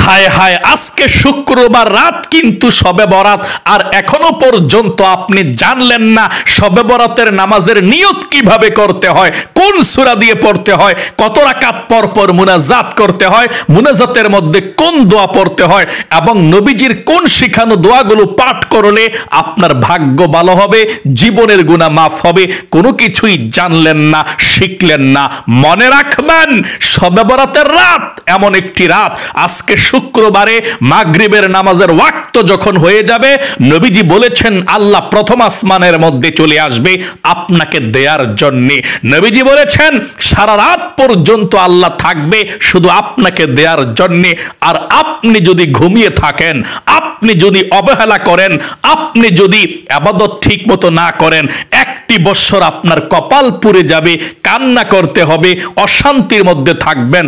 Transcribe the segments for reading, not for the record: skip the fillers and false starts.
হায় হায়, আজকে শুক্রবার রাত কিন্তু শবে বরাত, আর এখনো পর্যন্ত আপনি জানলেন না শবে বরাতের নামাজের নিয়ত কিভাবে করতে হয়, কোন সূরা দিয়ে পড়তে হয়, কত রাকাত পর পর মুনাজাত করতে হয়, মুনাজাতের মধ্যে কোন দোয়া পড়তে হয়, এবং নবীজির কোন শিখানো দোয়াগুলো পাঠ করলে আপনার ভাগ্য ভালো হবে, জীবনের গুনাহ মাফ হবে, কোনো কিছুই জানলেন না, শিখলেন না। মনে রাখবেন, শবে বরাতের রাত এমন একটি রাত, আজকে শুক্রবারে মাগরিবের নামাজের ওয়াক্ত যখন হয়ে যাবে, নবীজি বলেছেন আল্লাহ প্রথম আসমানের মধ্যে চলে আসবে আপনাকে দেয়ার জন্য। নবীজি বলেছেন সারা রাত পর্যন্ত আল্লাহ থাকবে শুধু আপনাকে দেয়ার জন্য। আর আপনি যদি ঘুমিয়ে থাকেন, আপনি যদি অবহেলা করেন, আপনি যদি ইবাদত ঠিক মতো না করেন, একটি বৎসর আপনার কপাল পুড়ে যাবে, কান্না করতে হবে, অশান্তির মধ্যে থাকবেন।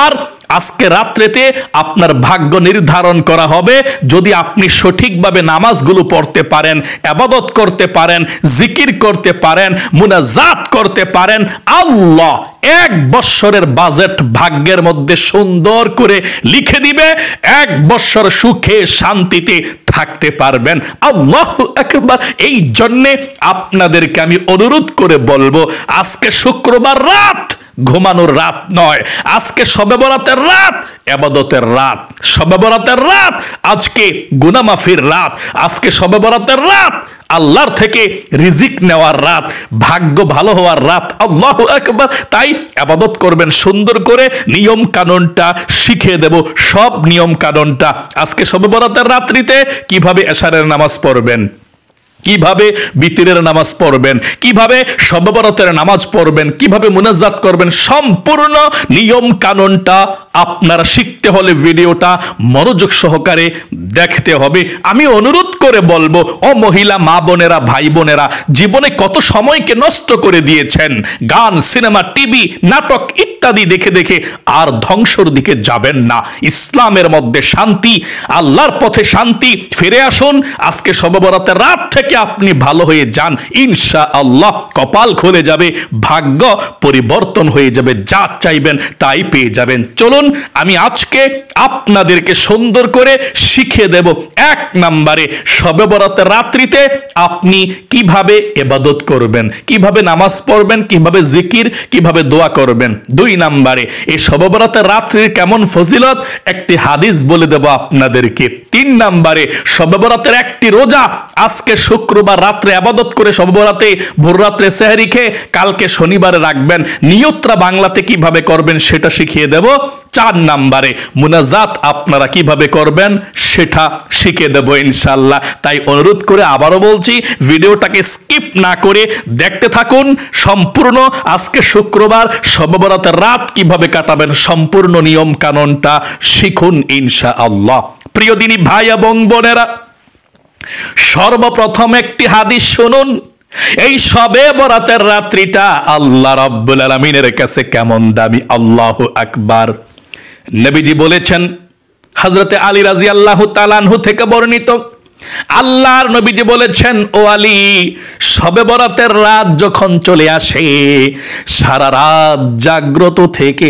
আর আজকে রাত্রেতে আপনার ভাগ্য নির্ধারণ করা হবে যদি আপনি সঠিকভাবে নামাজগুলো পড়তে পারেন, ইবাদত করতে পারেন, জিকির করতে পারেন, মুনাজাত করতে পারেন। আল্লাহ এক বৎসরের বাজেট ভাগ্যের মধ্যে সুন্দর করে লিখে দিবে, এক বৎসর সুখে শান্তিতে থাকতে পারবেন। আল্লাহু আকবার। এই জন্যে আপনাদেরকে আমি অনুরোধ করে বলবো, আজকে শুক্রবার রাত ঘুমানোর রাত নয়, আজকে শবে বরাতের রাত, ইবাদতের রাত। শবে বরাতের রাত আজকে গুনাহ মাফির রাত, আজকে শবে বরাতের রাত আল্লাহর থেকে রিজিক নেওয়ার রাত, ভাগ্য ভালো হওয়ার রাত। আল্লাহু আকবার। তাই ইবাদত করবেন সুন্দর করে, নিয়ম কানুনটা শিখিয়ে দেব, সব নিয়ম কানুনটা। আজকে শবে বরাতের রাত্রিতে কিভাবে এশারের নামাজ পড়বেন, কিভাবে বিতিরের নামাজ পড়বেন, কিভাবে শবে বরাতের নামাজ পড়বেন, কিভাবে মুনাজাত করবেন, সম্পূর্ণ নিয়ম কানুনটা আপনারা শিখতে হলে ভিডিওটা মনোযোগ সহকারে দেখতে হবে। আমি অনুরোধ করে বলবো, ও মহিলা মা বোনেরা, ভাই বোনেরা, জীবনে কত সময়কে নষ্ট করে দিয়েছেন গান, সিনেমা, টিভি, নাটক ইত্যাদি দেখে দেখে, আর ধ্বংসর দিকে যাবেন না। ইসলামের মধ্যে শান্তি, আল্লাহর পথে শান্তি। ফিরে আসুন, আজকে শবে বরাতের রাত থেকে আপনি ভালো হয়ে যান, ইনশাআল্লাহ কপাল খুলে যাবে, ভাগ্য পরিবর্তন হয়ে যাবে, যা চাইবেন তাই পেয়ে যাবেন। চলুন আমি আজকে আপনাদেরকে সুন্দর করে শিখিয়ে দেব। এক নম্বরে, শবে বরাতের রাত্রিতে আপনি কিভাবে ইবাদত করবেন, কিভাবে নামাজ পড়বেন, কিভাবে জিকির, কিভাবে দোয়া করবেন। দুই নম্বরে, এই শবে বরাতের রাত্রির কেমন ফজিলত একটি হাদিস বলে দেব আপনাদেরকে। তিন নম্বরে, শবে বরাতের একটি রোজা, আজকে শুক্রবার রাত্রে ইবাদত করে শবে বরাতে ভোর রাত্রে সেহরি খেয়ে কালকে শনিবারে রাখবেন, নিয়তটা বাংলাতে কিভাবে করবেন সেটা শিখিয়ে দেব। চার নম্বরে, মুনাজাত আপনারা কিভাবে করবেন সেটা শিখে দেব ইনশাআল্লাহ। তাই অনুরোধ করে আবারও বলছি, ভিডিওটাকে স্কিপ না করে দেখতে থাকুন সম্পূর্ণ। আজকে শুক্রবার শবে বরাতের রাত কিভাবে কাটাবেন সম্পূর্ণ নিয়ম কানুনটা শিখুন ইনশাআল্লাহ। প্রিয় দিনী ভাই এবং বোনেরা, সর্বপ্রথম একটি হাদিস শুনুন। এই শবে বরাতের রাত্রিটা আল্লাহ রাব্বুল আলামিনের কাছে কেমন দামি। আল্লাহু আকবার। নবীজি বলেছেন, হযরতে আলী রাদিয়াল্লাহু তাআলা আনহু থেকে বর্ণিত, আল্লাহর নবীজি বলেছেন, ও আলী, শবে বরাতের রাত যখন চলে আসে, সারা রাত জাগ্রত থেকে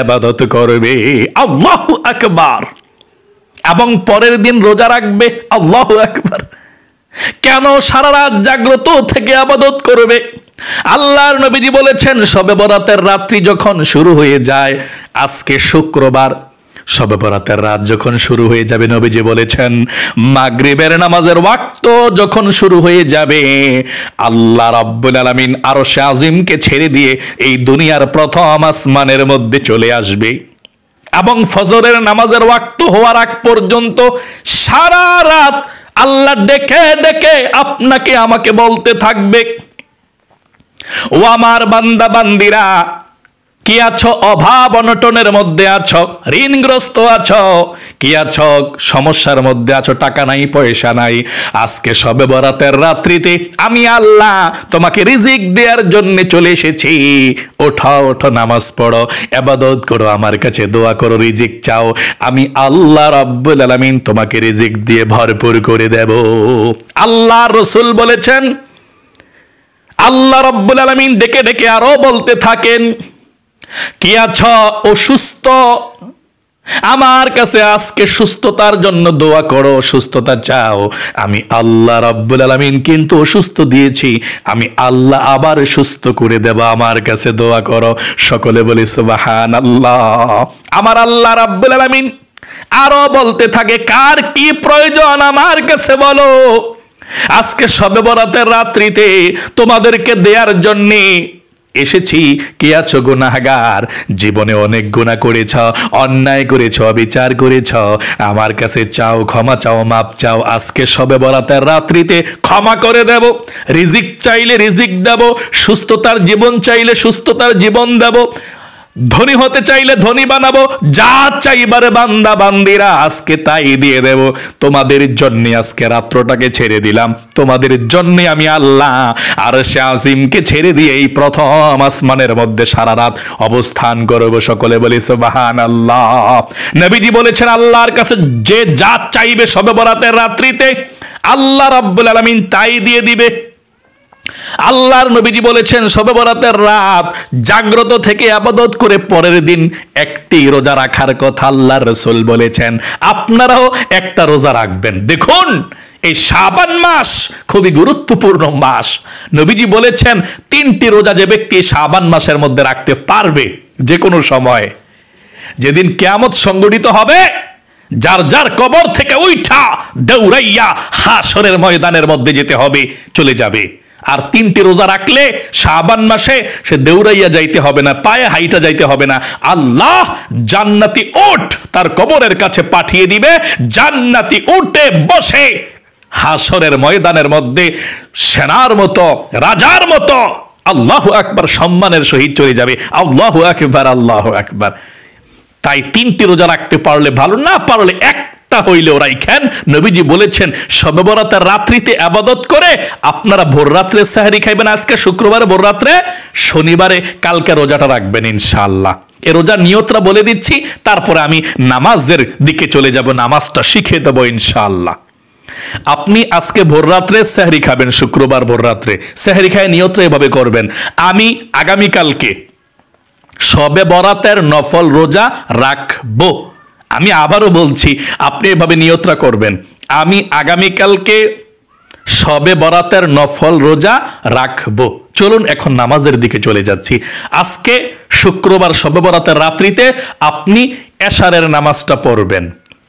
ইবাদত করবে। আল্লাহু আকবার। এবং পরের দিন রোজা রাখবে। আল্লাহু আকবার। কেন সারা রাত জাগ্রত থেকে ইবাদত করবে? আল্লাহর নবীজি বলেছেন, শবে বরাতের রাত্রি যখন শুরু হয়ে যায়, আজকে শুক্রবার শবে বরাতের রাত যখন শুরু হয়ে যাবে, নবীজি বলেছেন মাগরিবের নামাজের ওয়াক্ত যখন শুরু হয়ে যাবে, আল্লাহ রাব্বুল আলামিন আরশে আজিমকে ছেড়ে দিয়ে এই দুনিয়ার প্রথম আসমানের মধ্যে চলে আসবে এবং ফজরের নামাজের ওয়াক্ত হওয়ার আগ পর্যন্ত সারা রাত আল্লাহ ডেকে ডেকে আপনাকে আমাকে বলতে থাকবে, ও আমার বান্দা বান্দিরা, কি আছো? অভাব অনটনের মধ্যে আছো, ঋণগ্রস্ত আছো, কি আছো? সমস্যার মধ্যে আছো, টাকা নাই, পয়সা নাই। আজকে শবে বরাতের রাত্রিতে আমি আল্লাহ তোমাকে রিজিক দেওয়ার জন্য চলে এসেছি। ওঠো ওঠো, নামাজ পড়ো, ইবাদত করো, আমার কাছে দোয়া করো, রিজিক চাও, আমি আল্লাহ রাব্বুল আলামিন তোমাকে রিজিক দিয়ে ভরপুর করে দেব। আল্লাহ রাসূল বলেছেন, আল্লাহ রাব্বুল আলামিন ডেকে ডেকে আরো বলতে থাকেন, কি আছো? অসুস্থ, আমার কাছে আজকে সুস্থতার জন্য দোয়া করো, সুস্থতা চাও। আমি আল্লাহ রাব্বুল আলামিন কিন্তু অসুস্থ দিয়েছি, আমি আল্লাহ আবার সুস্থ করে দেব, আমার কাছে দোয়া করো। সকলে বলি সুবহানাল্লাহ। আমার আল্লাহ রাব্বুল আলামিন আরো বলতে থাকে, কার কি প্রয়োজন আমার কাছে বলো, আজকে শবে বরাতের রাত্রিতে তোমাদেরকে দেওয়ার জন্যে এসেছি। কে আছো গুনাহগার, জীবনে অনেক গুনাহ করেছ, অন্যায় করেছ, বিচার করেছ, আমার কাছে চাও, ক্ষমা চাও, মাপ চাও। আজকে শবে বরাতের রাত্রিতে ক্ষমা করে দেব। রিজিক চাইলে রিজিক দেব, সুস্থতার জীবন চাইলে সুস্থতার জীবন দেব, ধনী হতে চাইলে ধনী বানাবো, যা চাইবারে বান্দা বান্দিরা আজকে তাই দিয়ে দেব। তোমাদের জন্য আজকে রাত্রটাকে ছেড়ে দিলাম, তোমাদের জন্য আমি আল্লাহ আরশে আজিমকে ছেড়ে দিয়ে এই প্রথম আসমানের মধ্যে সারা রাত অবস্থান করব। সকলে বলি সুবহানাল্লাহ। নবীজি বলেছেন, আল্লাহর কাছে যে যা চাইবে শবে বরাতের রাত্রিতে আল্লাহ রাব্বুল আলামিন তাই দিয়ে দিবে। আল্লাহর নবীজি বলেছেন, শবে বরাতের রাত জাগ্রত থেকে ইবাদত করে পরের দিন একটি রোজা রাখার কথা আল্লাহর রাসূল বলেছেন। আপনারাও একটা রোজা রাখবেন। দেখুন, এই শাবান মাস খুবই গুরুত্বপূর্ণ মাস। নবীজি বলেছেন, 3টি রোজা যে ব্যক্তি শাবান মাসের মধ্যে রাখতে পারবে, যে কোনো সময়, যেদিন কিয়ামত সংঘটিত হবে, যার যার কবর থেকে উঠা দৌড়াইয়া হাসরের ময়দানের মধ্যে যেতে হবে, চলে যাবে। আর 3টি রোজা রাখলে শাবান মাসে সে দৌড়াইয়া যাইতে হবে না, পায়ে হাইটা যাইতে হবে না। আল্লাহ জান্নাতি উট তার কবরের কাছে পাঠিয়ে দিবে, জান্নাতি উটে বসে হাসরের ময়দানের মধ্যে সেনার মতো, রাজার মতো আল্লাহু আকবার সম্মানের সহিত চলে যাবে। আল্লাহু আকবার, আল্লাহু আকবার। তাই 3টি রোজা রাখতে পারলে ভালো, না পারলে একটা হইলেও রাখেন। নবীজি বলেছেন, শবে বরাতের রাত্রিতে ইবাদত করে আপনারা ভোর রাত্রে সেহরি খাইবেন। আজকে শুক্রবারে ভোর রাত্রে, শনিবারে কালকে রোজাটা রাখবেন ইনশাআল্লাহ। এ রোজার নিয়তটা বলে দিচ্ছি, তারপরে আমি নামাজের দিকে চলে যাব, নামাজটা শিখে দেব ইনশাআল্লাহ। আপনি আজকে ভোর রাত্রে সেহরি খাবেন, শুক্রবার ভোর রাত্রে সেহরি খায় নিয়তটা এভাবে করবেন, আমি আগামীকালকে শবে বরাতের নফল রোজা রাখবো। আমি আবারও বলছি, আপনি এভাবে নিয়তটা করবেন, আমি আগামীকালকে শবে বরাতের নফল রোজা রাখবো। চলুন এখন নামাজের দিকে চলে যাচ্ছি। আজকে শুক্রবার শবে বরাতের রাত্রিতে আপনি এশারের নামাজটা পড়বেন।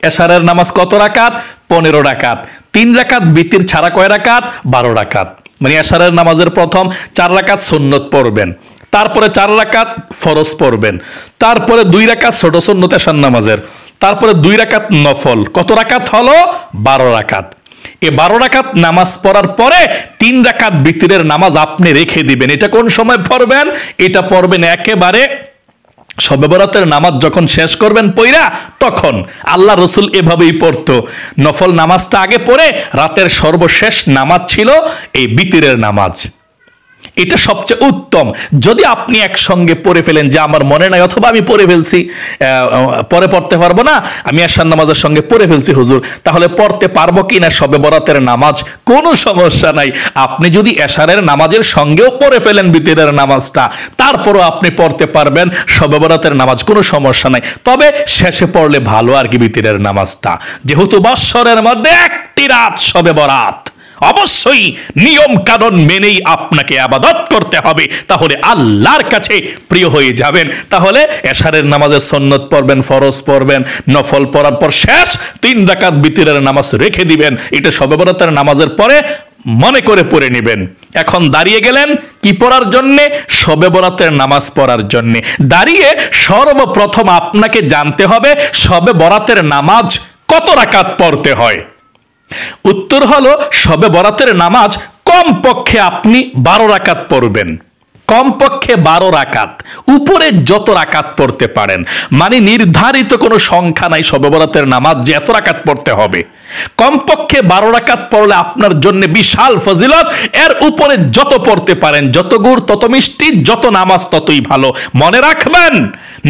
এশারের নামাজ কত রাকাত? 15 রাকাত। 3 রাকাত বিতির ছাড়া কয় রাকাত? 12 রাকাত। মানে এশারের নামাজের প্রথম 4 রাকাত সুন্নত পড়বেন, তারপরে 4 রাকাত ফরজ পড়বেন, তারপরে 2 রাকাত ছোট সুন্নত এশার নামাজের, তারপরে 2 রাকাত নফল। কত রাকাত হলো? 12 রাকাত। এই 12 রাকাত নামাজ পড়ার পরে 3 রাকাত বিতরের নামাজ আপনি রেখে দিবেন। এটা কোন সময় পড়বেন? এটা পড়বেন একেবারে শবে বরাতের নামাজ যখন শেষ করবেন পইরা, তখন। আল্লাহ রসুল এভাবেই পড়তো। নফল নামাজটা আগে পড়ে রাতের সর্বশেষ নামাজ ছিল এই বিতরের নামাজ। এটা সবচেয়ে উত্তম। যদি আপনি একসঙ্গে পড়ে ফেলেন যে আমার মনে নাই, অথবা আমি পড়ে ফেলছি, পরে পড়তে পারবো না, আমি এশার নামাজের সঙ্গে পড়ে ফেলছি হুজুর, তাহলে পড়তে পারবো কিনা শবে বরাতের নামাজ? কোনো সমস্যা নাই। আপনি যদি এশারের নামাজের সঙ্গেও পড়ে ফেলেন বিতরের নামাজটা, তারপরও আপনি পড়তে পারবেন শবে বরাতের নামাজ, কোনো সমস্যা নাই। তবে শেষে পড়লে ভালো আর কি বিতরের নামাজটা, যেহেতু বৎসরের মধ্যে একটি রাত শবে বরাত, অবশ্যই নিয়ম কানুন মেনেই আপনাকে ইবাদত করতে হবে, তাহলে আল্লাহর কাছে প্রিয় হয়ে যাবেন। তাহলে এশারের নামাজের সুন্নত পড়বেন, ফরজ পড়বেন, নফল পড়ার পর শেষ 3 রাকাত বিতরের নামাজ রেখে দিবেন। এটা শবে বরাতের নামাজের পরে মনে করে পড়ে নেবেন। এখন দাঁড়িয়ে গেলেন কি পড়ার জন্যে? শবে বরাতের নামাজ পড়ার জন্যে। দাঁড়িয়ে সর্বপ্রথম আপনাকে জানতে হবে শবে বরাতের নামাজ কত রাকাত পড়তে হয়। উত্তর হলো, শবে বরাতের নামাজ কমপক্ষে আপনি 12 রাকাত পড়বেন। কমপক্ষে 12 রাকাত, উপরে যত রাকাত পড়তে পারেন। মানে নির্ধারিত কোনো সংখ্যা নাই শবে বরাতের নামাজ যে এত রাকাত পড়তে হবে। কমপক্ষে 12 রাকাত পড়লে আপনার জন্য বিশাল ফজিলত। এর উপরে যত পড়তে পারেন, যত গুড় তত মিষ্টি, যত নামাজ ততই ভালো। মনে রাখবেন,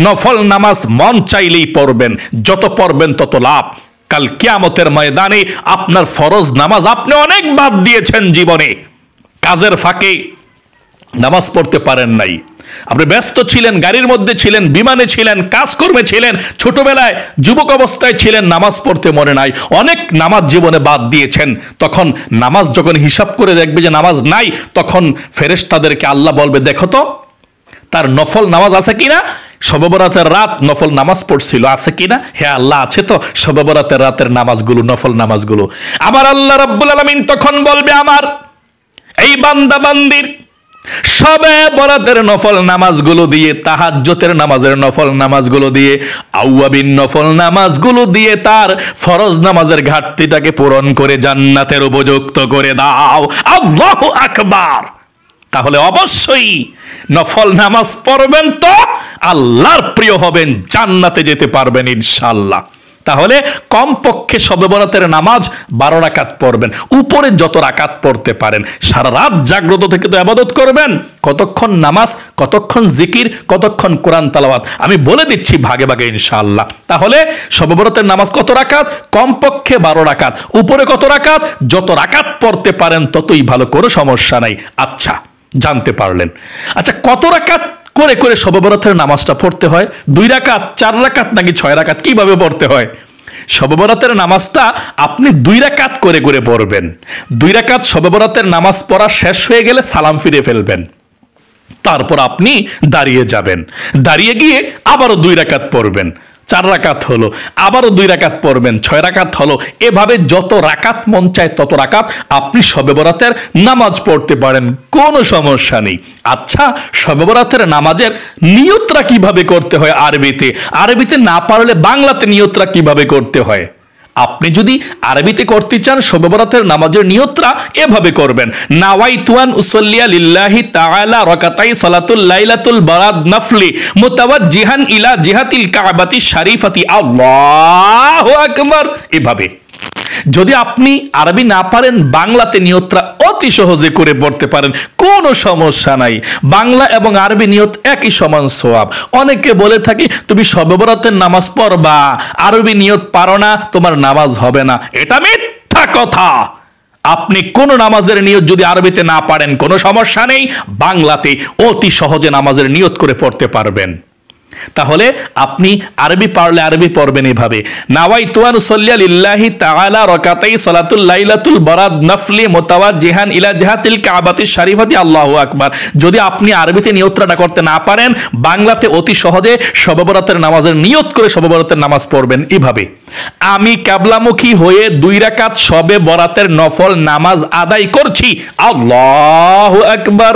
নফল নামাজ মন চাইলেই পড়বেন, যত পড়বেন তত লাভ। কাল কিয়ামতের ময়দানে আপনার ফরজ নামাজ আপনি অনেক বাদ দিয়েছেন জীবনে, কাজের ফাঁকে নামাজ পড়তে পারেন নাই, আপনি ব্যস্ত ছিলেন, গাড়ির মধ্যে ছিলেন, বিমানে ছিলেন, কাজকর্মে ছিলেন, ছোটবেলায় যুবক অবস্থায় ছিলেন, নামাজ পড়তে মনে নাই, অনেক নামাজ জীবনে বাদ দিয়েছেন। তখন নামাজ যখন হিসাব করে দেখবে যে নামাজ নাই, তখন ফেরেশতাদেরকে আল্লাহ বলবে, দেখো তো তার নফল নামাজ আছে কিনা, শবে বরাতের রাত নফল নামাজ পড়ছিল আছে কিনা। হ্যাঁ আল্লাহ আছে তো, শবে বরাতের রাতের নামাজগুলো, নফল নামাজগুলো। আবার আল্লাহ রাব্বুল আলামিন তখন বলবে, আমার এই বান্দা বান্দির শবে বরাতের নফল নামাজগুলো দিয়ে, তাহাজ্জুদের নামাজের নফল নামাজগুলো দিয়ে, আউয়াবিন নফল নামাজগুলো দিয়ে তার ফরজ নামাজের ঘাটতিটাকে পূরণ করে জান্নাতের উপযুক্ত করে দাও। আল্লাহু আকবার। তাহলে অবশ্যই নফল নামাজ পড়বেন তো আল্লাহর প্রিয় হবেন, জান্নাতে যেতে পারবেন ইনশাআল্লাহ। তাহলে কমপক্ষে শবে বরাতের নামাজ 12 রাকাত পড়বেন, উপরে যত রাকাত পড়তে পারেন। সারা রাত জাগ্রত থেকে তো ইবাদত করবেন, কতক্ষণ নামাজ, কতক্ষণ জিকির, কতক্ষণ কোরআন তেলাওয়াত আমি বলে দিচ্ছি ভাগে ভাগে ইনশাআল্লাহ। তাহলে শবে বরাতের নামাজ কত রাকাত? কমপক্ষে 12 রাকাত। উপরে কত রাকাত? যত রাকাত পড়তে পারেন ততই ভালো, কোনো সমস্যা নাই। আচ্ছা, জানতে পারলেন। আচ্ছা, কত রাকাত করে করে শবে বরাতের নামাজটা পড়তে হয়? 2 রাকাত, 4 রাকাত নাকি 6 রাকাত, কিভাবে পড়তে হয়? শবে বরাতের নামাজটা আপনি 2 রাকাত করে করে পড়বেন। 2 রাকাত শবে বরাতের নামাজ পড়া শেষ হয়ে গেলে সালাম ফিরে ফেলবেন, তারপর আপনি দাঁড়িয়ে যাবেন, দাঁড়িয়ে গিয়ে আবারও 2 রাকাত পড়বেন। 4 রাকাত হলো, আবারও 2 রাকাত পড়বেন, 6 রাকাত হলো। এভাবে যত রাকাত মন চায় তত রাকাত আপনি শবে বরাতের নামাজ পড়তে পারেন, কোনো সমস্যা নেই। আচ্ছা, শবে বরাতের নামাজের নিয়তটা কিভাবে করতে হয়? আরবিতে না পারলে বাংলাতে নিয়তটা কিভাবে করতে হয়? আপনি যদি আরবিতে করতে চান শবে বরাতের নামাজের নিয়তটা এভাবে করবেন, নাওয়াইতু আন উসাল্লিয়া লিল্লাহি তাআলা রাকাতাই সালাতুল লাইলাতুল বারাদ নাফলি মুতাওয়াজ্জিহান ইলা জিহাতিল কাবাতি শরীফাতি। আল্লাহু আকবার। এভাবে যদি আপনি আরবি না পারেন, বাংলাতে নিয়তটা অতি সহজে করে পড়তে পারেন, কোনো সমস্যা নাই। বাংলা এবং আরবি নিয়ত একই সমান সওয়াব। অনেকে বলে থাকি তুমি শবে বরাতের নামাজ পড়বা, আরবি নিয়ত পারো না, তোমার নামাজ হবে না। এটা মিথ্যা কথা। আপনি কোন নামাজের নিয়ত যদি আরবিতে না পারেন কোনো সমস্যা নেই, বাংলাতে অতি সহজে নামাজের নিয়ত করে পড়তে পারবেন। তাহলে আপনি আরবি পারলে আরবি পড়বেন এভাবে, নাওয়াইতু আন উসাল্লিয়া লিল্লাহি তাআলা রাকাতাই সালাতুল লাইলাতুল বারাদ নাফলি মুতাওয়াজ্জিহান ইলা জিহাতিল কাবাতি শরীফাতি। আল্লাহু আকবার। যদি আপনি আরবিতে নিয়তটা করতে না পারেন, বাংলাতে অতি সহজে শবে বরাতের নামাজের নিয়ত করে শবে বরাতের নামাজ পড়বেন এভাবে, আমি কিবলামুখী হয়ে 2 রাকাত শবে বরাতের নফল নামাজ আদায় করছি। আল্লাহু আকবার।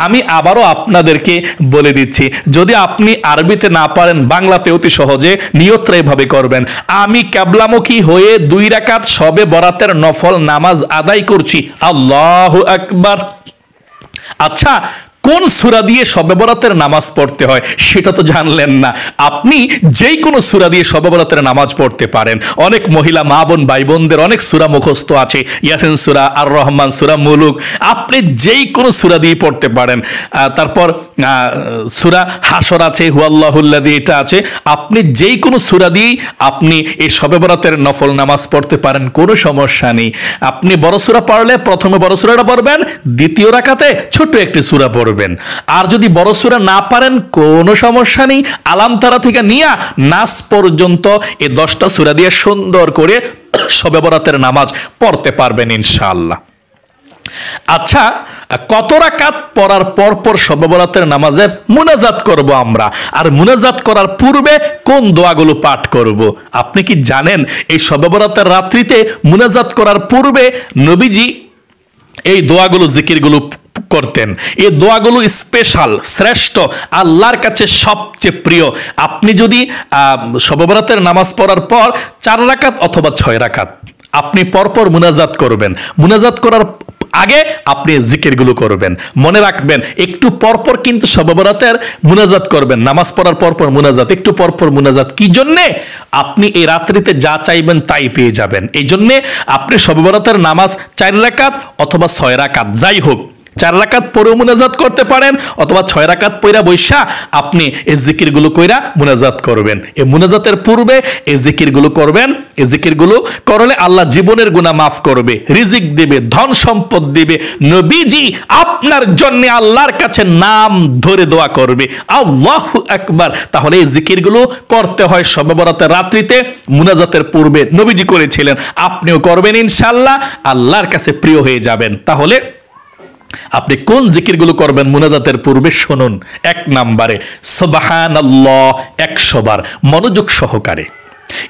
আমি আবারও আপনাদেরকে বলে দিচ্ছি, যদি আপনি আরবিতে না পারেন, বাংলাতে অতি সহজে নিয়তটা এভাবে করবেন, আমি কিবলামুখী হয়ে 2 রাকাত শবে বরাতের নফল নামাজ আদায় করছি। আল্লাহু আকবার। আচ্ছা, কোন সূরা দিয়ে শবে বরাতের নামাজ পড়তে হয় সেটা তো জানলেন না। আপনি যেই কোনো সূরা দিয়ে শবে বরাতের নামাজ পড়তে পারেন। অনেক মহিলা মা বোন ভাই বোনদের অনেক সূরা মুখস্থ আছে, ইয়াসিন সূরা, আর রহমান সূরা, মুলুক, আপনি যেই কোনো সূরা দিয়ে পড়তে পারেন। তারপর সূরা হাসর আছে, হুয়াল্লাহুল্লাযী, এটা আছে। আপনি যেই কোনো সূরা দিয়েই আপনি এই শবে বরাতের নফল নামাজ পড়তে পারেন, কোনো সমস্যা নেই। আপনি বড় সূরা পড়লে প্রথমে বড় সূরাটা পড়বেন, দ্বিতীয় রাকাতে ছোট একটি সূরা পড়বেন। আর যদি বড় সূরা না পারেন, কোনো সমস্যা নেই, আলাম তারা থেকে নিয়ে নাস পর্যন্ত এই 10টা সূরা দিয়ে সুন্দর করে শবে বরাতের নামাজ পড়তে পারবেন ইনশাআল্লাহ। আচ্ছা, কত রাকাত পড়ার পর পর শবে বরাতের নামাজের মুনাজাত করব আমরা, আর মুনাজাত করার পূর্বে কোন দোয়াগুলো পাঠ করব? আপনি কি জানেন এই শবে বরাতের রাত্রিতে মুনাজাত করার পূর্বে নবীজি এই দোয়াগুলো, জিকিরগুলো করতেন? এই দোয়াগুলো স্পেশাল, শ্রেষ্ঠ, আল্লাহর কাছে সবচেয়ে প্রিয়। আপনি যদি শবে বরাতের নামাজ পড়ার পর 4 রাকাত অথবা 6 রাকাত আপনি পরপর মুনাজাত করবেন, মুনাজাত করার আগে আপনি জিকিরগুলো করবেন। মনে রাখবেন, একটু পরপর কিন্তু শবে বরাতের মুনাজাত করবেন, নামাজ পড়ার পরপর মুনাজাত, একটু পরপর মুনাজাত। কি জন্যে? আপনি এই রাত্রিতে যা চাইবেন তাই পেয়ে যাবেন। এই জন্যে আপনি শবে বরাতের নামাজ 4 রাকাত অথবা 6 রাকাত, যাই হোক 4 রাকাত পড়েও মুনাজাত করতে পারেন, অথবা 6 রাকাত পইরা বৈশা আপনি এই জিকিরগুলো কইরা মুনাজাত করবেন। এই মুনাজাতের পূর্বে এই জিকিরগুলো করবেন। এই জিকিরগুলো করলে আল্লাহ জীবনের গুনাহ মাফ করবে, রিজিক দিবে, ধন সম্পদ দিবে। নবীজি আপনার জন্য আল্লাহর কাছে নাম ধরে দোয়া করবে, আল্লাহু আকবার। তাহলে এই জিকিরগুলো করতে হয় শবে বরাতের রাত্রিতে, মুনাজাতের পূর্বে নবীজি করেছিলেন, আপনিও করবেন ইনশাআল্লাহ, আল্লাহর কাছে প্রিয় হয়ে যাবেন। তাহলে আপনি কোন জিকিরগুলো করবেন মুনাজাতের পূর্বে শুনুন। 1 নম্বরে সুবহানাল্লাহ 100 বার মনোযোগ সহকারে।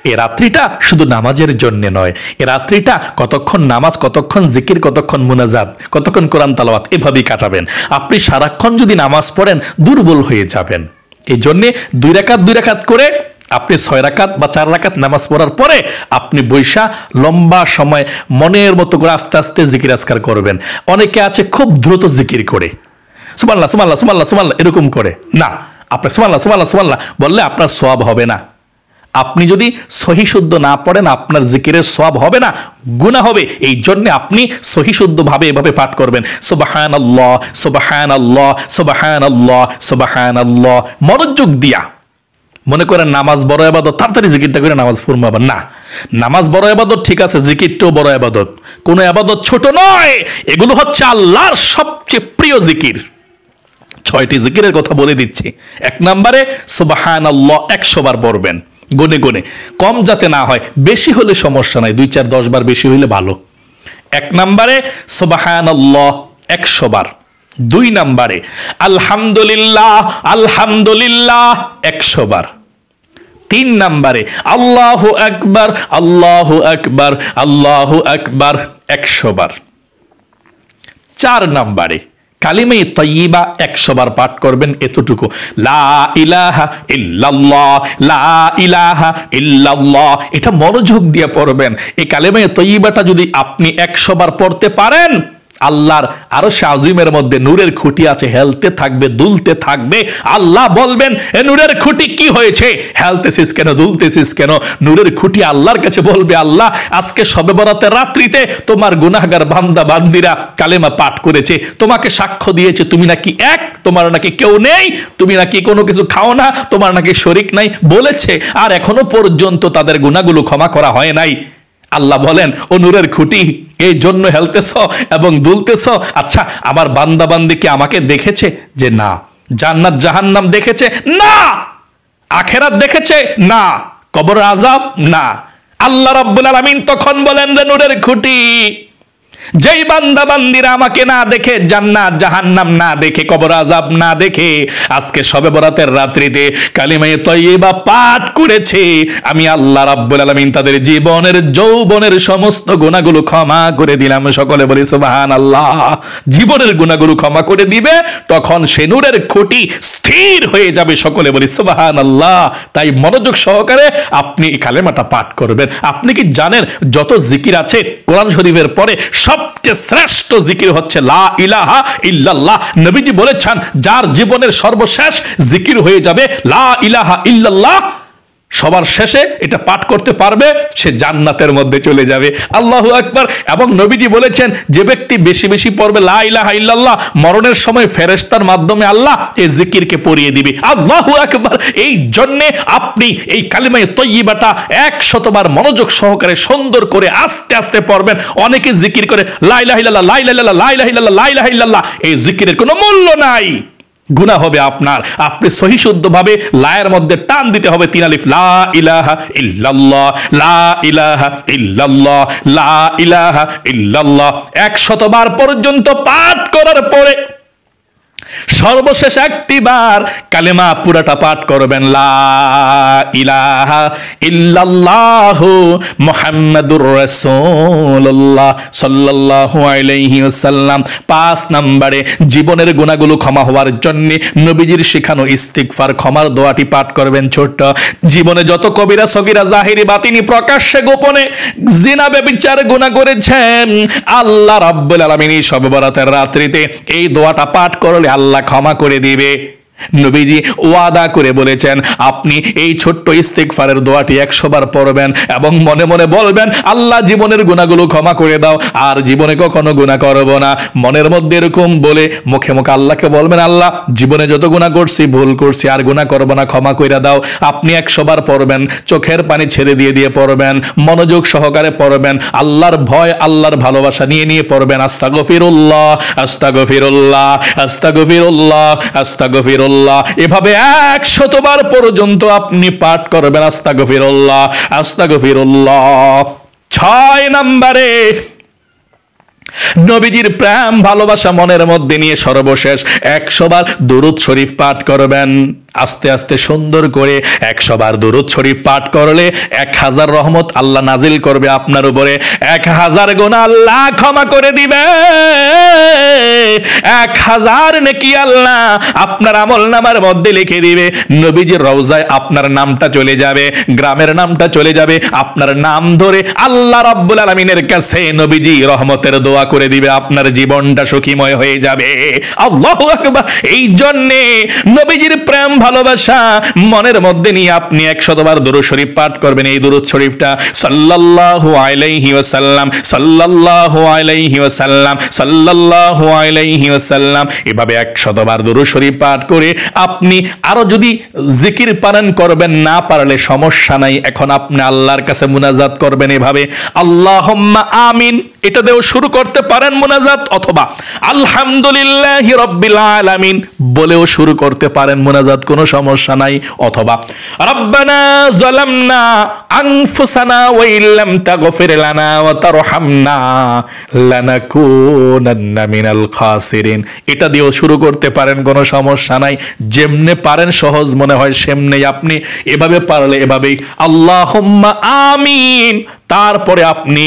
এই রাত্রিটা শুধু নামাজের জন্য নয়, এই রাত্রিটা কতক্ষণ নামাজ, কতক্ষণ জিকির, কতক্ষণ মুনাজাত, কতক্ষণ কোরআন তেলাওয়াত, এভাবেই কাটাবেন। আপনি সারাক্ষণ যদি নামাজ পড়েন দুর্বল হয়ে যাবেন। এই জন্যে 2 রাকাত করে আপনি 6 রাকাত বা 4 রাকাত নামাজ পড়ার পরে আপনি বৈশা লম্বা সময় মনের মতো করে আস্তে আস্তে জিকির আজকার করবেন। অনেকে আছে খুব দ্রুত জিকির করে, সুবহানাল্লাহ সুবহানাল্লাহ সুবহানাল্লাহ সুবহানাল্লাহ এরকম করে না। আপনি সুবহানাল্লাহ সুবহানাল্লাহ সুবহানাল্লাহ বললে আপনার সওয়াব হবে না। আপনি যদি সহি শুদ্ধ না পড়েন আপনার জিকিরের সওয়াব হবে না, গুনাহ হবে। এই জন্য আপনি সহি শুদ্ধ ভাবে এভাবে পাঠ করবেন, সুবহানাল্লাহ সুবহানাল্লাহ সুবহানাল্লাহ সুবহানাল্লাহ, মনোযোগ দিয়া। মনে করেন নামাজ বড় ইবাদত, তাড়াতাড়ি জিকিরটা করে নামাজ পড়বেন না। নামাজ বড় ইবাদত ঠিক আছে, জিকিরটাও বড় ইবাদত, কোনো ইবাদত ছোট নয়। এগুলো হচ্ছে আল্লাহর সবচেয়ে প্রিয় জিকির। 6টি জিকিরের কথা বলে দিচ্ছি। 1 নম্বরে সুবহানাল্লাহ 100 বার পড়বেন, গুনে গুনে, কম যাতে না হয়, বেশি হলে সমস্যা নাই, 2, 4, 10 বার বেশি হইলে ভালো। 1 নম্বরে সুবহানাল্লাহ 100 বার। 2 নম্বরে আলহামদুলিল্লাহ আলহামদুলিল্লাহ 100 বার। 3 নম্বরে আল্লাহু আকবার আল্লাহু আকবার আল্লাহু আকবার 100 বার। 4 নম্বরে কালিমে তাইয়্যিবা 100 বার পাঠ করবেন, এতটুকু, লা ইলাহা ইল্লাল্লাহ লা ইলাহা ইল্লাল্লাহ। এটা মনোযোগ দিয়ে পড়বেন। এই কালিমে তাইয়্যিবাটা যদি আপনি 100 বার পড়তে পারেন, আল্লাহর আরশে আজিমের মধ্যে নূরের খুঁটি আছে, হেলতে থাকবে, দুলতে থাকবে। আল্লাহ বলবেন, এ নূরের খুঁটি কি হয়েছে, হেলতেছিস কেন, দুলতেছিস কেন? নূরের খুঁটি আল্লাহর কাছে বলবে, আল্লাহ আজকে শবে বরাতের রাত্রিতে তোমার গুনাহগার বান্দা বান্দিরা কালেমা পাঠ করেছে, তোমাকে সাক্ষ্য দিয়েছে তুমি নাকি এক, তোমার নাকি কেউ নেই, তুমি নাকি কোনো কিছু খাও না, তোমার নাকি শরীক নাই বলেছে, আর এখনো পর্যন্ত তাদের গুনাহগুলো ক্ষমা করা হয় নাই। আল্লাহ বলেন, ও নূরের খুঁটি, এই জন্য হেলতেছ এবং দুলতেছ। আচ্ছা, আমার বান্দা বান্দি কি আমাকে দেখেছে? যে না। জান্নাত জাহান্নাম দেখেছে? না। আখেরাত দেখেছে? না। কবর আযাব? না। আল্লাহ রাব্বুল আলামিন তখন বলেন, যে নূরের খুঁটি, যেই বান্দা বান্দিরা আমাকে না দেখে, জান্নাত জাহান্নাম না দেখে, কবর আযাব না দেখে, আজকে শবে বরাতের রাত্রিতে কালিমায়ে তাইয়্যিবা পাঠ করেছে, আমি আল্লাহ রাব্বুল আলামিন তাদের জীবনের যৌবনের সমস্ত গুনাহগুলো ক্ষমা করে দিলাম। সকলে বলি সুবহানাল্লাহ। জীবনের গুনাহগুলো ক্ষমা করে দিবে, তখন সে নূরের খুঁটি স্থির হয়ে যাবে। সকলে বলি সুবহানাল্লাহ। তাই মনোযোগ সহকারে আপনি এই কালেমাটা পাঠ করবেন। আপনি কি জানেন যত জিকির আছে কোরআন শরীফের পরে সবচেয়ে শ্রেষ্ঠ জিকির হচ্ছে লা ইলাহা ইল্লাল্লাহ। নবীজি বলেছেন, যার জীবনের সর্বশেষ জিকির হয়ে যাবে লা ইলাহা ইল্লাল্লাহ, সবার শেষে এটা পাঠ করতে পারবে, সে জান্নাতের মধ্যে চলে যাবে। আল্লাহু আকবার। এবং নবীজি বলেছেন, যে ব্যক্তি বেশি বেশি পড়বে লা ইলাহা ইল্লাল্লাহ, মরণের সময় ফেরেশতার মাধ্যমে আল্লাহ এই জিকিরকে পড়িয়ে দিবে। আল্লাহু আকবার। এই জন্য আপনি এই কালিমায়ে তাইয়্যিবাটা 100 বার মনোযোগ সহকারে সুন্দর করে আস্তে আস্তে পড়বেন। অনেকে জিকির করে লা ইলাহা ইল্লাল্লাহ লা ইলাহা ইল্লাল্লাহ লা ইলাহা ইল্লাল্লাহ লা ইলাহা ইল্লাল্লাহ। এই জিকিরের কোনো মূল্য নাই, গুনাহ হবে আপনার। আপনি সহি শুদ্ধ ভাবে লায়ের মধ্যে টান দিতে হবে 3 আলিফ, লা ইলাহা ইল্লাল্লাহ লা ইলাহা ইল্লাল্লাহ লা ইলাহা ইল্লাল্লাহ। 100 বার পর্যন্ত পাঠ করার পরে সর্বশেষ একটি বার কালেমা পুরাটা পাঠ করবেন, লা ইলাহা ইল্লাল্লাহু মুহাম্মাদুর রাসূলুল্লাহ সাল্লাল্লাহু আলাইহি ওয়াসাল্লাম। 5 নম্বরে জীবনের গুনাহগুলো ক্ষমা হওয়ার জন্য নবীজির শেখানো ইস্তিগফার ক্ষমার দোয়াটি পাঠ করবেন। ছোট জীবনে যত কবিরা সগীরা জাহিরি বাতিনি প্রকাশ্যে গোপনে জিনা ব্যভিচার গুনাহ করেছেন, আল্লাহ রাব্বুল আলামিন এই শবে বরাতের রাত্রিতে এই দোয়াটা পাঠ করলে আল্লাহ ক্ষমা করে দিবে। নবীজি ওয়াদা করে বলেছেন আপনি এই ছোট্ট ইস্তিগফারের দোয়াটি 100 বার পড়বেন এবং মনে মনে বলবেন আল্লাহ জীবনের গুনাহগুলো ক্ষমা করে দাও, আর জীবনে কখনো গুনাহ করব না। মনের মধ্যে এরকম বলে মুখে মুখে আল্লাহকে বলবেন আল্লাহ জীবনে যত গুনাহ করছি, ভুল করছি, আর গুনাহ করব না, ক্ষমা করে দাও। আপনি 100 বার পড়বেন, চোখের পানি ছেড়ে দিয়ে দিয়ে পড়বেন, মনোযোগ সহকারে পড়বেন, আল্লাহর ভয় আল্লাহর ভালোবাসা নিয়ে নিয়ে পড়বেন। আস্তাগফিরুল্লাহ আস্তাগফিরুল্লাহ আস্তাগফিরুল্লাহ আস্তাগফিরুল্লাহ, এভাবে 100 বার পর্যন্ত আপনি পাঠ করবেন আস্তাগফিরুল্লাহ আস্তাগফিরুল্লাহ। 6 নম্বরে নবীজির প্রেম ভালোবাসা মনের মধ্যে নিয়ে সর্বশেষ 100 বার দুরূদ শরীফ পাঠ করবেন। আস্তে আস্তে সুন্দর করে 100 বার দুরূদ শরীফ পাঠ করলে 1000 রহমত আল্লাহ নাজিল করবে আপনার উপরে, 1000 গুনাহ আল্লাহ ক্ষমা করে দিবে, 1000 নেকি আল্লাহ আপনার আমলনামার মধ্যে লিখে দিবে। নবীজির রওজায় আপনার নামটা চলে যাবে, গ্রামের নামটা চলে যাবে, আপনার নাম ধরে আল্লাহ রাব্বুল আলামিনের কাছে নবীজি রহমতের দোয়া করে দিবে, আপনার জীবনটা সুখীময় হয়ে যাবে। আল্লাহু আকবার। এই জন্য নবীজির প্রেম ভালোবাসা মনের মধ্যে নিয়ে আপনি 100 বার দুরূদ শরীফ পাঠ করবেন। এই দুরূদ শরীফটা সাল্লাল্লাহু আলাইহি ওয়াসাল্লাম সাল্লাল্লাহু আলাইহি ওয়াসাল্লাম সাল্লাল্লাহু আলাইহি ওয়াসাল্লাম, এভাবে 100 বার দুরূদ শরীফ পাঠ করে আপনি আরো যদি জিকির পালন করবেন, না পারলে সমস্যা নাই, এখন আপনি আল্লাহর কাছে মুনাজাত করবেন এভাবে আল্লাহুম্মা আমিন, এটা দিয়েও শুরু করতে পারেন মুনাজাত, অথবা আলহামদুলিল্লাহি রাব্বিল আলামিন বলেও শুরু করতে পারেন মুনাজাত, কোনো সমস্যা নাই, অথবা রব্বানা যালামনা আনফুসানা ওয়া ইল্লাম তাগফির লানা ওয়া তারহামনা লানাকুনান্না মিনাল খাসিরিন, এটা দিয়েও শুরু করতে পারেন, কোনো সমস্যা নাই। যেমনে পারেন সহজ মনে হয় সেমনেই আপনি এভাবে পারলে এভাবেই আল্লাহুম্মা আমিন, তারপরে আপনি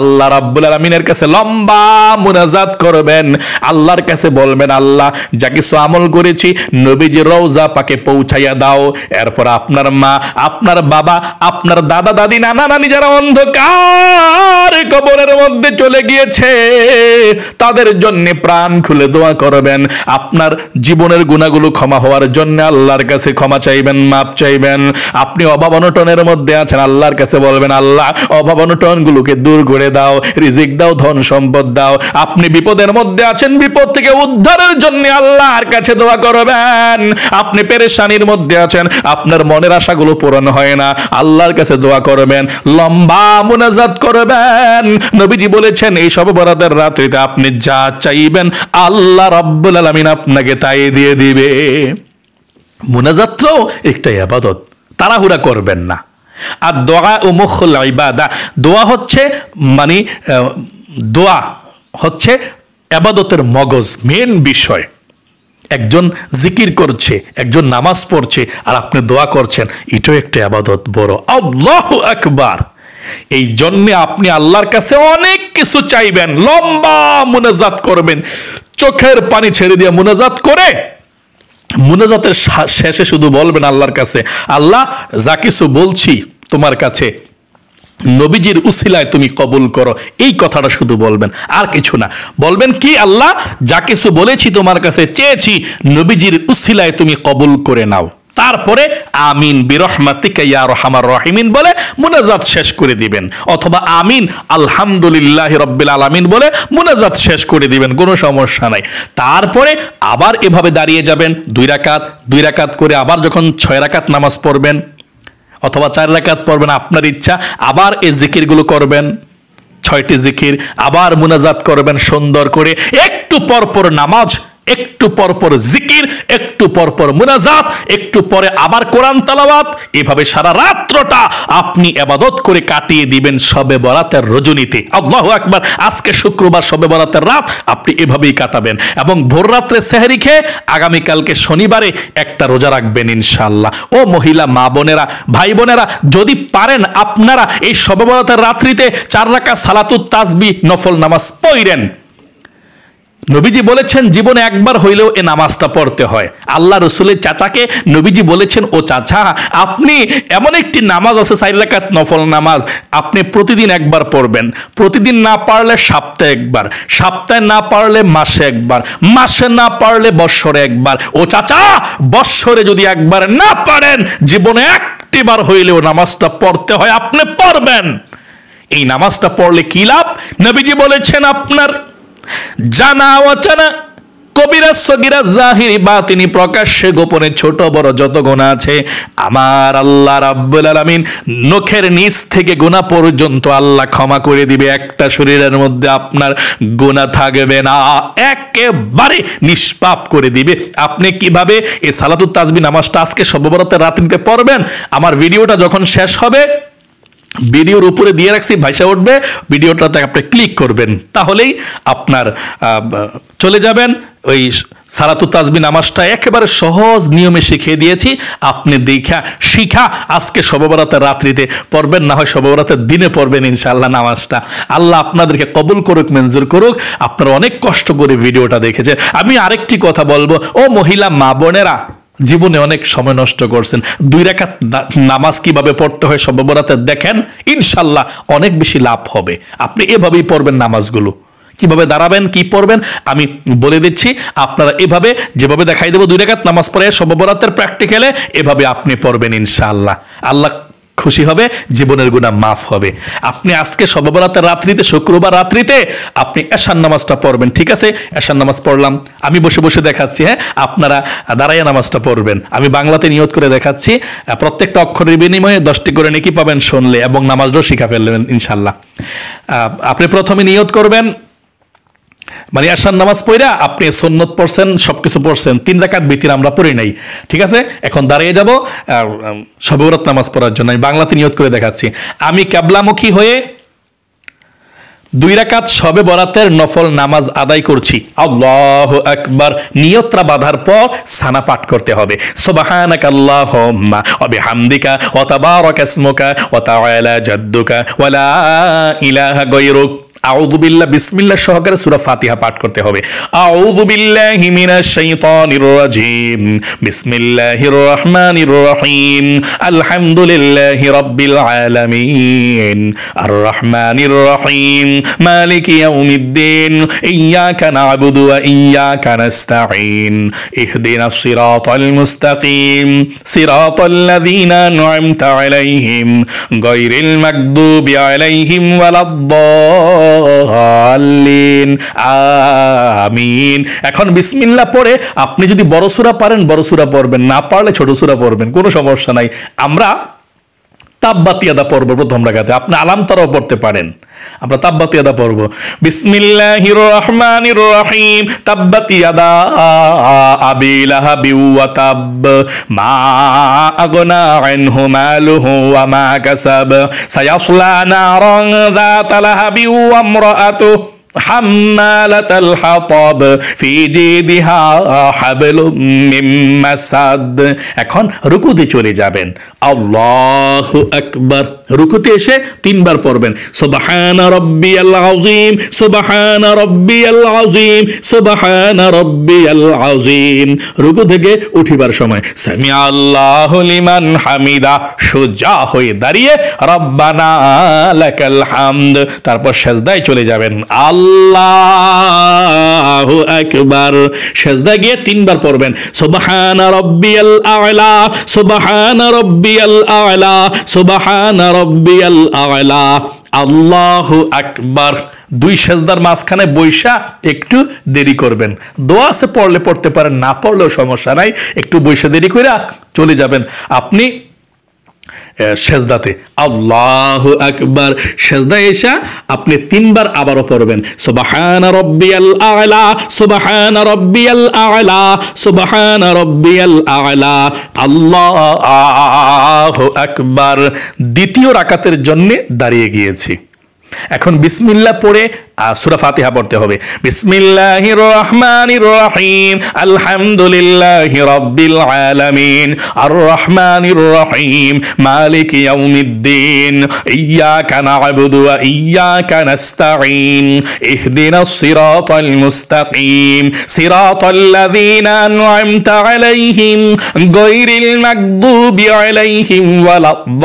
আল্লাহ রাব্বুল আলামিনের কাছে লম্বা মুনাজাত করবেন, আল্লাহর কাছে বলবেন আল্লাহ যা কিছু আমল করেছি নবীজির রওজা পাকে পৌঁছাইয়া দাও। এরপর আপনার মা, আপনার বাবা, আপনার দাদা দাদি, নানা নানি যারা অন্ধকার কবরের মধ্যে চলে গিয়েছে তাদের জন্য প্রাণ খুলে দোয়া করবেন, আপনার জীবনের গুনাহগুলো ক্ষমা হওয়ার জন্য আল্লাহর কাছে ক্ষমা চাইবেন, মাপ চাইবেন। আপনি অভাব অনটনের মধ্যে আছেন, আল্লাহর কাছে বলবেন আল্লাহ অভাব অনটনগুলোকে দূর করে দাও, রিজিক দাও, ধন সম্পদ দাও। আপনি বিপদের মধ্যে আছেন, বিপদ থেকে উদ্ধারের জন্য আল্লাহর কাছে দোয়া করবেন। আপনি পেরেশানির মধ্যে আছেন, আপনার মনের আশাগুলো পূরণ হয় না, আল্লাহর কাছে দোয়া করবেন, লম্বা মুনাজাত করবেন। নবীজি বলেছেন এই শবে বরাতের রাত্রিতে আপনি যা চাইবেন আল্লাহ রাব্বুল আলামিন আপনাকে তাই দিয়ে দিবে। মুনাজাতও একটা ইবাদত, তাড়াহুড়া করবেন না। আর দোয়া ও মুখুল ইবাদা, দোয়া হচ্ছে মানে দোয়া হচ্ছে ইবাদতের মগজ, মেন বিষয়। একজন জিকির করছে, একজন নামাজ পড়ছে, আর আপনি দোয়া করছেন, এটাও একটা ইবাদত বড়। আল্লাহু আকবার। এই জন্য আপনি আল্লাহর কাছে অনেক কিছু চাইবেন, লম্বা মুনাজাত করবেন, চোখের পানি ছেড়ে দিয়ে মুনাজাত করে মুনাজাতের শেষে শুধু বলবেন আল্লাহর কাছে আল্লাহ যা কিছু বলছি তোমার কাছে নবীজির উসিলায় তুমি কবুল করো, এই কথাটা শুধু বলবেন, আর কিছু না। বলবেন কি আল্লাহ যা কিছু বলেছি তোমার কাছে চেয়েছি নবীজির উসিলায় তুমি কবুল করে নাও। তারপরে আমিন বিরহমাতিকা ইয়া আরহামার রাহিমিন বলে মুনাজাত শেষ করে দিবেন, অথবা আমিন আলহামদুলিল্লাহি রাব্বিল আলামিন বলে মুনাজাত শেষ করে দিবেন, কোনো সমস্যা নাই। তারপরে আবার এভাবে দাঁড়িয়ে যাবেন 2 রাকাত করে, আবার যখন 6 রাকাত নামাজ পড়বেন অথবা 4 রাকাত পড়বেন আপনার ইচ্ছা, আবার এই জিকিরগুলো করবেন, 6টি জিকির, আবার মুনাজাত করবেন সুন্দর করে, একটু পরপর নামাজ, একটু পরপর জিকির, একটু পরপর মুনাজাত, একটু পরে আবার কোরআন তেলাওয়াত, এভাবে সারা রাত্রটা আপনি ইবাদত করে কাটিয়ে দিবেন শবে বরাতের রজনীতে। আল্লাহু আকবার। আজকে শুক্রবার শবে বরাতের রাত আপনি এভাবেই কাটাবেন এবং ভোর রাত্রে সেহরি খেয়ে আগামীকালকে শনিবারে একটা রোজা রাখবেন ইনশাআল্লাহ। ও মহিলা মা বোনেরা, ভাই বোনেরা, যদি পারেন আপনারা এই শবে বরাতের রাত্রিতে 4 রাকাত সালাতুত তাসবিহ নফল নামাজ পড়েন। নবীজি বলেছেন জীবনে একবার হইলেও এ নামাজটা পড়তে হয়। আল্লাহ রসুলের চাচাকে নবীজি বলেছেন, ও চাচা, আপনি এমন একটি নামাজ আছে 4 রাকাত নফল নামাজ, আপনি প্রতিদিন একবার পড়বেন, প্রতিদিন না পারলে সপ্তাহে একবার, সপ্তাহে না পারলে মাসে একবার, মাসে না পারলে বৎসরে একবার। ও চাচা, বৎসরে যদি একবার না পারেন, জীবনে একটিবার হইলেও নামাজটা পড়তে হয়, আপনি পড়বেন। এই নামাজটা পড়লে কি লাভ? নবীজি বলেছেন আপনার জানা অজানা, কবিরা সগীরা, জাহিরি বাতিনি, প্রকাশ্যে গোপনে ছোট বড় যত গুনাহ আছে, আমার আল্লাহ রাব্বুল আলামিন নখের নিচ থেকে গুনাহ পর্যন্ত আল্লাহ ক্ষমা করে দিবে। একটা শরীরের মধ্যে আপনার গুনাহ থাকবে না, একেবারে নিষ্পাপ করে দিবে। আপনি কিভাবে এই সালাতুত তাসবিহ নামাজটা আজকে শবে বরাতের রাত্রিতে পড়বেন, আমার ভিডিওটা যখন শেষ হবে ভিডিওর উপরে দিয়ে রাখছি, ভাইসা উঠবে, ভিডিওটাতে আপনি ক্লিক করবেন, তাহলেই আপনার চলে যাবেন ওই সালাতুত তাসবিহ নামাজটা একেবারে সহজ নিয়মে শিখিয়ে দিয়েছি। আপনি দেখা শিখা আজকে শবে বরাতের রাত্রিতে পড়বেন, না হয় শবে বরাতের দিনে পড়বেন ইনশাআল্লাহ নামাজটা। আল্লাহ আপনাদেরকে কবুল করুক, মঞ্জুর করুক। আপনারা অনেক কষ্ট করে ভিডিওটা দেখেছেন। আমি আরেকটি কথা বলবো, ও মহিলা মা বোনেরা, জীবনে অনেক সময় নষ্ট করছেন, 2 রাকাত নামাজ কিভাবে পড়তে হয় শবে বরাতে দেখেন, ইনশাল্লাহ অনেক বেশি লাভ হবে। আপনি এভাবেই পড়বেন নামাজগুলো, কিভাবে দাঁড়াবেন, কি পড়বেন আমি বলে দিচ্ছি। আপনারা এভাবে যেভাবে দেখাই দেবো 2 রাকাত নামাজ পড়ে শবে বরাতের প্র্যাকটিক্যালে এভাবে আপনি পড়বেন ইনশাআল্লাহ। আল্লাহ খুশি হবে, জীবনের গুনাহ মাফ হবে। আপনি আজকে শবে বরাতের রাত্রিতে, শুক্রবার রাত্রিতে আপনি এশার নামাজটা পড়বেন, ঠিক আছে? এশার নামাজ পড়লাম, আমি বসে বসে দেখাচ্ছি, হ্যাঁ, আপনারা দাঁড়াইয়া নামাজটা পড়বেন। আমি বাংলাতে নিয়ত করে দেখাচ্ছি, প্রত্যেকটা অক্ষরের বিনিময়ে 10টি করে নেকি পাবেন শুনলে, এবং নামাজটাও শিখা ফেলবেন ইনশাল্লাহ। আপনি প্রথমে নিয়ত করবেন, মানে আশার নামাজ পড়া আপনি সুন্নত পড়ছেন, সবকিছু পড়ছেন, 3 রাকাত বিতির আমরা পড়ি নাই, ঠিক আছে? এখন দাঁড়িয়ে যাব শবে বরাত নামাজ পড়ার জন্য। আমি বাংলাতে নিয়ত করে দেখাচ্ছি। আমি কিবলামুখী হয়ে 2 রাকাত শবে বরাতের নফল নামাজ আদায় করছি। আল্লাহু আকবার। নিয়তটা বাঁধার পর সানা পাঠ করতে হবে, সুবহানাকা আল্লাহুম্মা ওয়া বিহামদিকা ওয়া তাবারাকা ইসমুকা ওয়া তাআলা জাদ্দুকা ওয়া লা ইলাহা গায়রুক। আউযু বিল্লাহ, বিসমিল্লাহ সহকারে সূরা ফাতিহা পাঠ করতে হবে। আউযু বিল্লাহি মিনাশ শাইতানির রাজিম, বিসমিল্লাহির রহমানির রহিম, আলহামদুলিল্লাহি রাব্বিল আলামিন, আর রহমানির রহিম, মালিকি ইয়াউমিদ্দিন, ইয়্যাকা না'বুদু ওয়া ইয়্যাকা নাস্তাঈন, ইহদিনাস সিরাতাল মুস্তাকিম, সিরাতাল্লাযীনা আন'আমতা আলাইহিম, গায়রিল মাগদুবি আলাইহিম ওয়ালাদ-দাল্লিন, আমিন। এখন বিসমিল্লাহ পড়ে আপনি যদি বড় সূরা পারেন বড় সূরা পড়বেন, না পারলে ছোট সূরা পড়বেন, কোনো সমস্যা নাই। আমরা তাব্বাত ইয়াদা পড়ব প্রথম রাকাতে, আপনি আলাম তারাও পড়তে পারেন। আমরা তাব্বাত ইয়াদা পড়ব। বিসমিল্লাহির রহমানির রহিম, তাব্বাত ইয়াদা আবি লাহাবি ওয়া তাব, মা আগনা আনহু মালুহু ওয়া মা কাসাব, সায়াসলা নারান যাতা লাহাবি ওয়া ইমরাআতুহু হাম্মালাতাল হাতাব, ফি জিদিহা হাবলুম মিন মাসাদ। এখন রুকুতে চলে যাবেন। আল্লাহু আকবার। রুকুতে এসে 3 বার পড়বেন, সুবহানা রাব্বিয়াল আযীম, সুবহানা রাব্বিয়াল আযীম, সুবহানা রাব্বিয়াল আযীম। রুকু থেকে উঠিবার সময় সামিআ আল্লাহু লিমান হামিদা, সোজা হয়ে দাঁড়িয়ে রব্বানা লাকাল হামদ। তারপর সিজদায় চলে যাবেন, আল্লাহু আকবার। সিজদা গিয়ে 3 বার পড়বেন, সুবহানা রাব্বিয়াল আ'লা, সুবহানা রাব্বিয়াল আ'লা, সুবহানা রাব্বিয়াল আ'লা, আল্লাহু আকবার। 2 সিজদার মাঝখানে বৈশা একটু দেরি করবেন। দোয়া আছে পড়লে পড়তে পারেন, না পড়লেও সমস্যা নাই, একটু বৈশা দেরি করে চলে যাবেন আপনি সেজদাতে। আল্লাহু আকবার। সেজদায় এসে আপনি 3 বার আবারও পড়বেন, সুবহানা রাব্বিয়াল আ'লা, সুবহানা রাব্বিয়াল আ'লা, সুবহানা রাব্বিয়াল আ'লা, আল্লাহু আকবার। দ্বিতীয় রাকাতের জন্য দাঁড়িয়ে গিয়েছি। এখন বিসমিল্লাহ পড়ে সূরা ফাতিহা পড়তে হবে। বিসমিল্লাহির রহমানির রহিম, আলহামদুলিল্লাহি রাব্বিল আলামিন, আর রহমানির রহিম, মালিকি ইয়াউমিদ্দিন, ইয়্যাকা না'বুদু ওয়া ইয়্যাকা নাস্তাঈন, ইহদিনাস সিরাতাল মুস্তাকিম, সিরাতাল্লাযীনা আন'আমতা আলাইহিম গায়রিল মাগদুবি আলাইহিম ওয়ালাদ-দাল্লিন,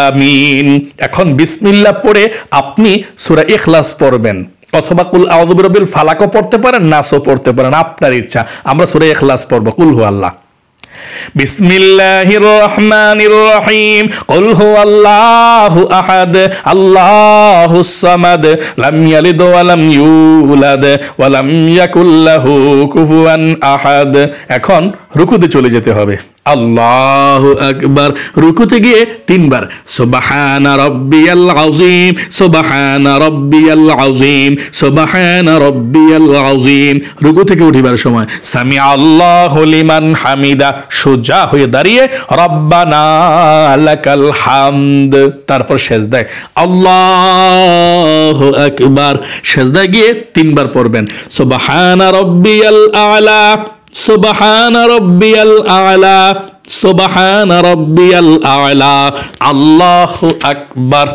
আমিন। এখন বিসমিল্লাহ পড়ে আপনি সূরা ইখলাস পড়বেন, অথবা কুল আউযু বিরাব্বিল ফালাকও পড়তে পারেন, নাসও পড়তে পারেন, আপনার ইচ্ছা। আমরা সূরা ইখলাস পড়ব, কুল হুয়াল্লাহ। বিসমিল্লাহির রহমানির রহিম, কুল হুয়াল্লাহু আহাদ, আল্লাহুস সামাদ, লাম ইয়ালিদ ওয়া লাম ইউলাদ ওয়া লাম ইয়াকুল লাহু কুফুয়ান আহাদ। এখন রুকুতে চলে যেতে হবে। আল্লাহু আকবার। রুকুতে গিয়ে 3 বার সুবহানা রাব্বিয়াল আযীম, সুবহানা রাব্বিয়াল আযীম, সুবহানা রাব্বিয়াল আযীম। রুকু থেকে উঠিবার সময় সামি আল্লাহু লিমান হামিদা, সোজা হয়ে দাঁড়িয়ে রব্বানা লাকাল হামদ। তারপর সেজদায় আল্লাহু আকবার। সেজদায় গিয়ে 3 বার পড়বেন সুবহানা রাব্বিয়াল আ'লা, সুবহানা রাব্বিয়াল আ'লা, সুবহানা রাব্বিয়াল আ'লা, আল্লাহু আকবার।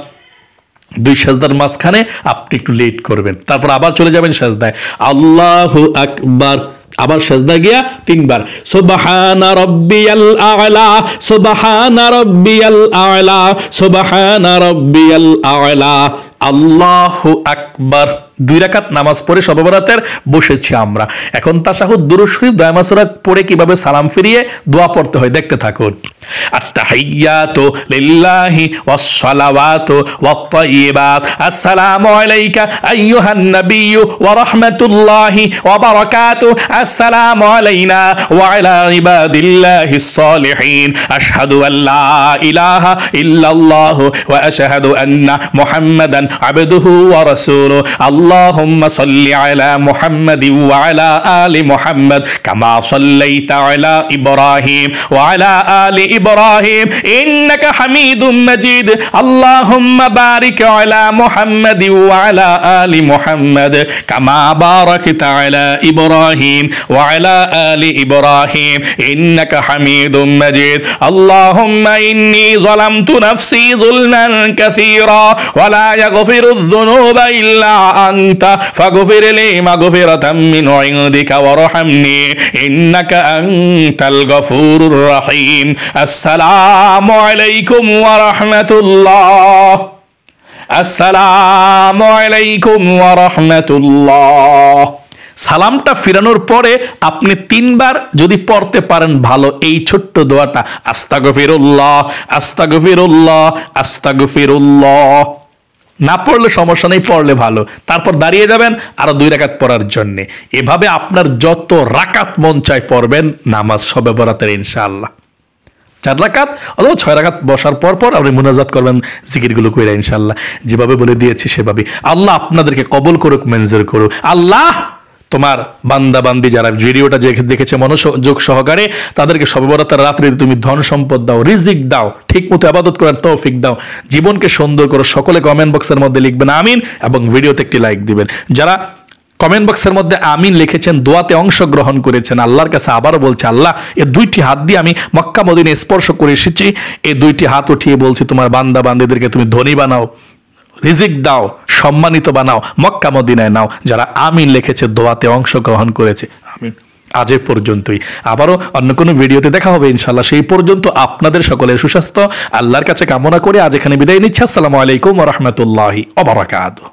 2 সেজদার মাঝখানে আপনি একটু লেট করবেন, তারপর আবার চলে যাবেন সেজদায় আল্লাহু আকবার। আবার সেজদা গিয়া 3 বার সুবহানা রাব্বিয়াল আ'লা, সুবহানা রাব্বিয়াল আ'লা, সুবহানা রাব্বিয়াল আ'লা, আল্লাহু আকবার। 2 রাকাত নামাজ পড়ে শবে বরাতের বসেছি আমরা। এখন তাশাহুদ, দুরূদ শরীফ, দোয়া মাসুরা পড়ে কিভাবে সালাম ফিরিয়ে দোয়া পড়তে হয় দেখতে থাকুন। আত-তাহিয়াতু লিল্লাহি ওয়াস সালাওয়াতু ওয়াত তাইয়্যিবাত, আসসালামু আলাইকা আইয়ুহান নাবিয়্যু ওয়া রাহমাতুল্লাহি ওয়া বারাকাতুহু, আসসালামু আলাইনা ওয়া আলা ইবাদিল্লাহিস সালিহিন, আশহাদু আল লা ইলাহা ইল্লাল্লাহু ওয়া আশহাদু আন্না মুহাম্মাদান আবদুহু ওয়া রাসূলুহু, আল্লাহুম্মা সাল্লি আলা মুহাম্মাদিন ওয়া আলা আলি মুহাম্মাদ কামা সাল্লাইতা আলা ইব্রাহিম ওয়া আলা আলি ইব্রাহিম ইন্নাকা হামিদুম মাজিদ, আল্লাহুম্মা বারিক আলা মুহাম্মাদিন ওয়া আলা আলি মুহাম্মাদ কামা বারাকতা আলা ইব্রাহিম ওয়া আলা আলি ইব্রাহিম ইন্নাকা হামিদুম মাজিদ, আল্লাহুম্মা ইন্নী যালামতু নাফসি যুলমান কাসীরা ওয়া লা ইয়াগফিরুয যুনুবা ইল্লা আনতা ফাগফির লি মাগফিরাতাম মিন ইনদিকা ওয়ারহামনি ইন্নাকা আনতাল গফুরুর রহিম। আসসালামু আলাইকুম ওয়া রাহমাতুল্লাহ, আসসালামু আলাইকুম ওয়া রাহমাতুল্লাহ। সালামটা ফিরানোর পরে আপনি 3 বার যদি পড়তে পারেন ভালো, এই ছোট্ট দোয়াটা আস্তাগফিরুল্লাহ, আস্তাগফিরুল্লাহ, আস্তাগফিরুল্লাহ। না পড়লে সমস্যা নেই, পড়লে ভালো। তারপর দাঁড়িয়ে যাবেন আরো 2 রাকাত পড়ার জন্য। এভাবে আপনার যত রাকাত মন চায় পড়বেন নামাজ শবে বরাতের ইনশাআল্লাহ। 4 রাকাত অথবা 6 রাকাত বসার পর পর আপনি মুনাজাত করবেন, জিকিরগুলো কইরা ইনশাআল্লাহ যেভাবে বলে দিয়েছি সেভাবে। আল্লাহ আপনাদেরকে কবুল করুক, মঞ্জুর করুক। আল্লাহ তোমার বান্দা বান্দি যারা ভিডিওটা দেখেছে মনোযোগ সহকারে, তাদেরকে শবে বরাতের রাত্রে তুমি ধন সম্পদ দাও, রিজিক দাও, ঠিক মতো ইবাদত করার তৌফিক দাও, জীবনকে সুন্দর করো। সকলে কমেন্ট বক্সের মধ্যে লিখবেন আমিন এবং ভিডিওতে একটি লাইক দিবেন। যারা কমেন্ট বক্সের মধ্যে আমিন লিখেছেন, দোয়াতে অংশগ্রহণ করেছেন, আল্লাহর কাছে আবারও বলছে আল্লাহ এই 2টি হাত দিয়ে আমি মক্কা মদিনা স্পর্শ করে এসেছি, এই 2টি হাত উঠিয়ে বলছি তোমার বান্দা বান্দীদেরকে তুমি ধনী বানাও, রিজিক দাও, সম্মানিত বানাও, মক্কা মদিনায় নাও। যারা আমিন লিখেছে দোয়াতে অংশগ্রহণ করেছে আমিন। আজ এ পর্যন্তই, আবারও অন্য কোনো ভিডিওতে দেখা হবে ইনশাআল্লাহ। সেই পর্যন্ত আপনাদের সকলের সুস্বাস্থ্য আল্লাহর কাছে কামনা করে আজ এখানে বিদায় নিচ্ছি। আসসালামু আলাইকুম ওয়া রাহমাতুল্লাহি ওয়া বারাকাতুহু।